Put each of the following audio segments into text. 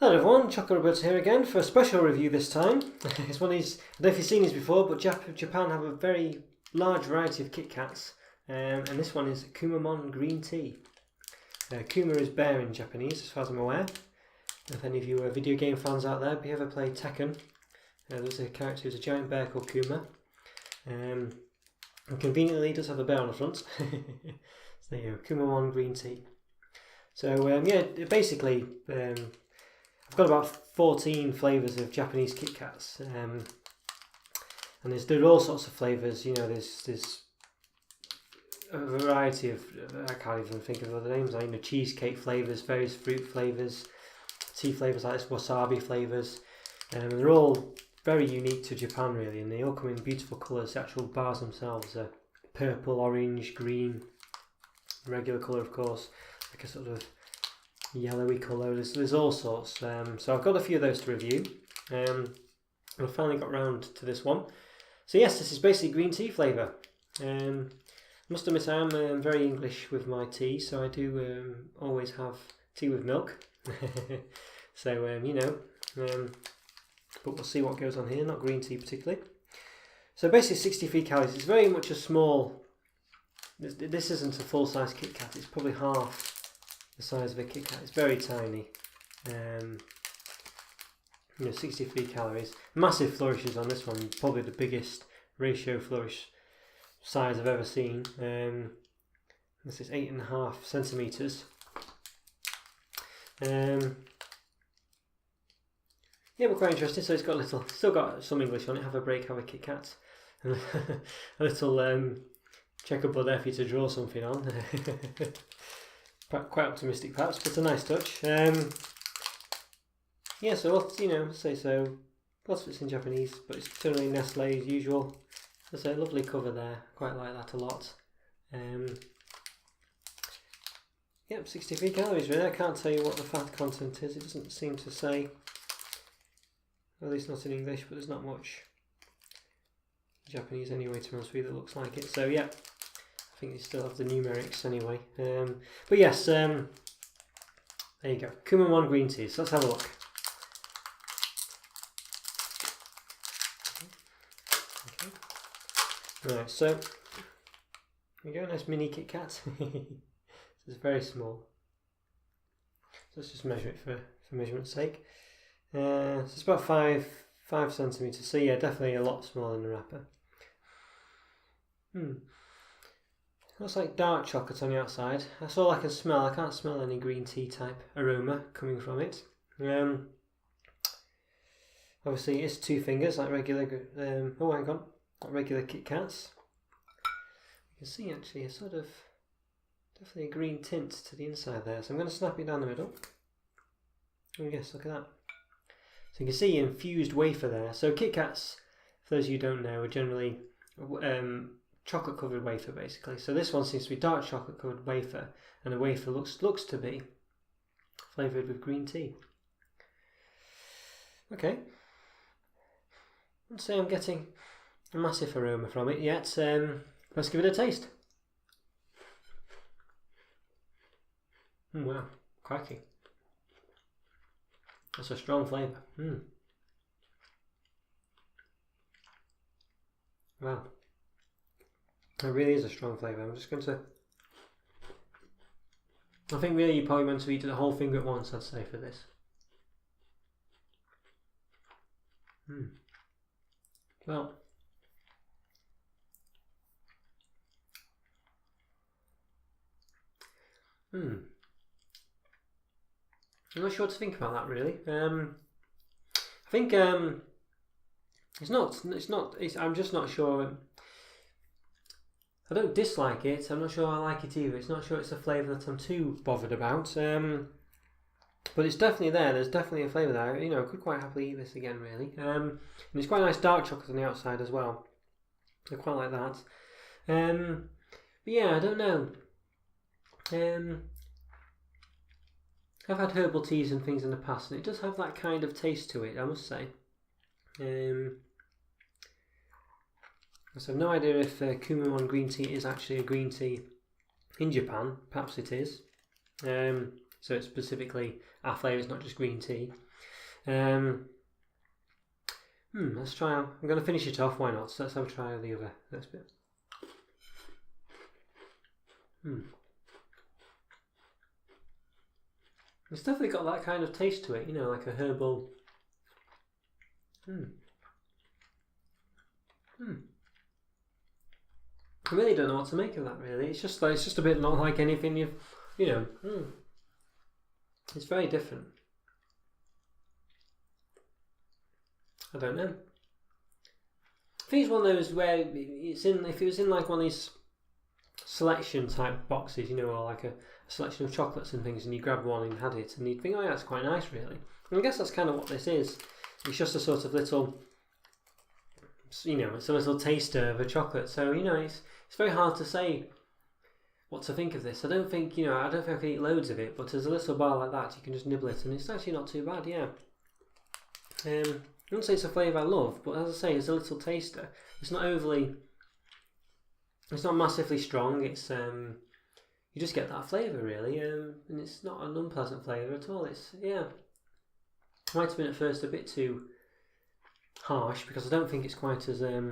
Hello everyone, Chocolo Roberto here again for a special review this time. It's one of these, I don't know if you've seen these before, but Japan have a very large variety of KitKats, and this one is Kumamon green tea. Kuma is bear in Japanese, as far as I'm aware. If any of you are video game fans out there, if you ever played Tekken, there's a character who's a giant bear called Kuma. And conveniently he does have a bear on the front. So there you go, Kumamon green tea. So yeah, basically I've got about 14 flavours of Japanese KitKats, and there are all sorts of flavours. You know, there's a variety of, I can't even think of other names. Like, cheesecake flavours, various fruit flavours, tea flavours like this, wasabi flavours, and they're all very unique to Japan really, and they all come in beautiful colours. The actual bars themselves are purple, orange, green, regular colour of course, like a sort of yellowy colour. There's all sorts. So I've got a few of those to review. And I finally got round to this one. So yes, this is basically green tea flavour. Must admit I am very English with my tea, so I do always have tea with milk. So you know, but we'll see what goes on here. Not green tea particularly. So basically 63 calories. It's very much a small. This isn't a full size KitKat. It's probably half the size of a KitKat. It's very tiny. 63 calories. Massive flourishes on this one. Probably the biggest ratio flourish size I've ever seen. This is 8.5 centimeters. Yeah, we're quite interested. So it's got still got some English on it. Have a break, have a KitKat, and a little checkerboard there for you to draw something on. Quite optimistic perhaps, but a nice touch. Yeah, so I'll say so. Lots of it's in Japanese, but it's generally Nestle as usual. There's a lovely cover there. Quite like that a lot. Yep, 63 calories really. I can't tell you what the fat content is. It doesn't seem to say. At least not in English, but there's not much Japanese anyway, to be honest with you, that looks like it. So yeah, I think you still have the numerics anyway. But yes, there you go. Kumamon green tea. So let's have a look. Okay. Right, so here we go. Nice mini KitKat. It's very small. So let's just measure it for measurement's sake. So it's about 5 centimeters. So yeah, definitely a lot smaller than the wrapper. Looks like dark chocolate on the outside. That's all I can smell. I can't smell any green tea type aroma coming from it. Obviously it's 2 fingers like regular. Oh, hang on, like regular KitKats. You can see actually a sort of definitely a green tint to the inside there. So I'm going to snap it down the middle. Oh yes, look at that. So you can see infused wafer there. So KitKats, for those of you who don't know, are generally chocolate covered wafer basically. So this one seems to be dark chocolate covered wafer, and the wafer looks to be flavoured with green tea. Okay. I wouldn't say I'm getting a massive aroma from it yet. Let's give it a taste. Wow, crikey. That's a strong flavour. Wow. It really is a strong flavour. I'm just going to... I think really you probably meant to eat the whole finger at once, I'd say, for this. Well... I'm not sure what to think about that really. I think I'm just not sure. I don't dislike it. I'm not sure I like it either. It's not sure it's a flavour that I'm too bothered about. But it's definitely there. There's definitely a flavour there. You know, I could quite happily eat this again really. And it's quite nice dark chocolate on the outside as well. I quite like that. But yeah, I don't know. I've had herbal teas and things in the past, and it does have that kind of taste to it, I must say. So I've no idea if Kumamon green tea is actually a green tea in Japan. Perhaps it is. So it's specifically our flavour is not just green tea. Let's try. I'm going to finish it off. Why not? So let's have a try of the other next bit. It's definitely got that kind of taste to it, you know, like a herbal. I really don't know what to make of that. Really, it's just a bit not like anything you know. It's very different. I don't know. I think it's one of those where it's in. If it was in like one of these selection type boxes, you know, or like a selection of chocolates and things, and you grab one and had it, and you'd think, oh yeah, that's quite nice, really. And I guess that's kind of what this is. It's just a sort of little, you know, it's a little taster of a chocolate. So you know, it's very hard to say what to think of this. I don't think I can eat loads of it, but as a little bar like that, you can just nibble it, and it's actually not too bad. Yeah. I wouldn't say it's a flavour I love, but as I say, it's a little taster. It's not overly. It's not massively strong. It's you just get that flavour really, and it's not an unpleasant flavour at all. It's might have been at first a bit too harsh because I don't think it's quite as I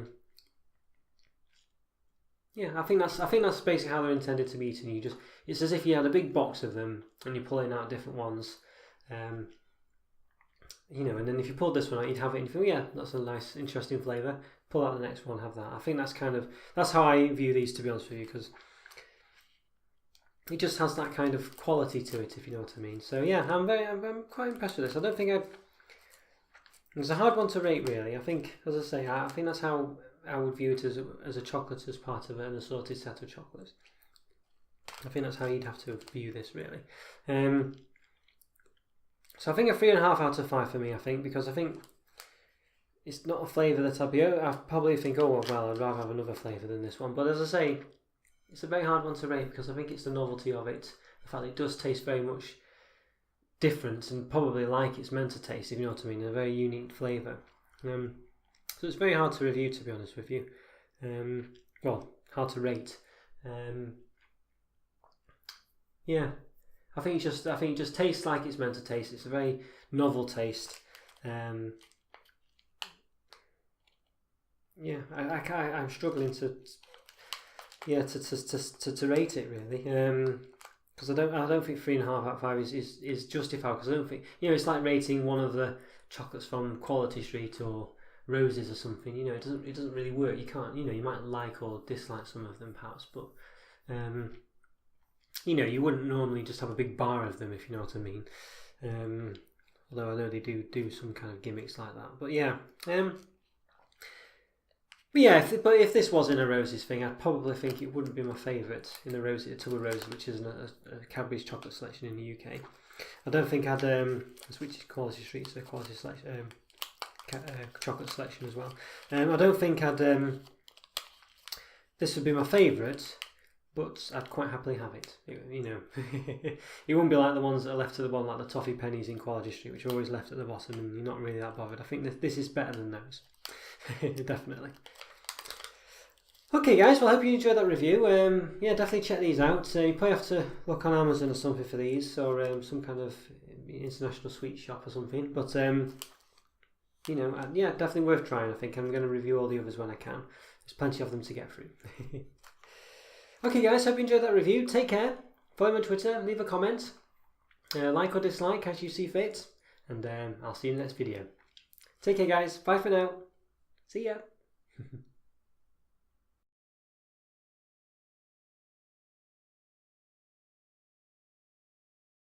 think that's basically how they're intended to be eaten. It's as if you had a big box of them and you're pulling out different ones, you know, and then if you pulled this one out, you'd have it and you think, yeah, that's a nice, interesting flavour. Pull out the next one, have that. I think that's how I view these, to be honest with you, because it just has that kind of quality to it, if you know what I mean. So yeah, I'm quite impressed with this. I don't think it's a hard one to rate, really. I think, as I say, I think that's how I would view it as a chocolate, as part of an assorted set of chocolates. I think that's how you'd have to view this, really. So I think a 3.5 out of 5 for me. I think because I think it's not a flavour that I'd probably think, oh well, I'd rather have another flavour than this one. But as I say, it's a very hard one to rate because I think it's the novelty of it, the fact that it does taste very much different and probably like it's meant to taste, if you know what I mean, a very unique flavour. So it's very hard to review, to be honest with you. Well, hard to rate. Yeah, I think it just tastes like it's meant to taste. It's a very novel taste. Yeah, I'm struggling to rate it really, because I don't think 3.5 out of 5 is justified, because I don't think, you know, it's like rating one of the chocolates from Quality Street or Roses or something. You know, it doesn't really work. You can't, you know, you might like or dislike some of them perhaps, but you know, you wouldn't normally just have a big bar of them, if you know what I mean. Although I know they do some kind of gimmicks like that, but yeah. But yeah, if this was in a Roses thing, I'd probably think it wouldn't be my favourite in a Tubber Roses, which is a Cadbury's chocolate selection in the UK. I don't think I'd which is Quality Street's a quality selection, chocolate selection as well. I don't think this would be my favourite, but I'd quite happily have it. You know, it wouldn't be like the ones that are left to the bottom, like the toffee pennies in Quality Street, which are always left at the bottom, and you're not really that bothered. I think this is better than those, definitely. Okay guys, well I hope you enjoyed that review. Yeah, definitely check these out. You probably have to look on Amazon or something for these, or some kind of international sweet shop or something. But you know, yeah, definitely worth trying. I think I'm going to review all the others when I can. There's plenty of them to get through. Okay guys, hope you enjoyed that review. Take care. Follow me on Twitter. Leave a comment. Like or dislike as you see fit. And I'll see you in the next video. Take care guys. Bye for now. See ya.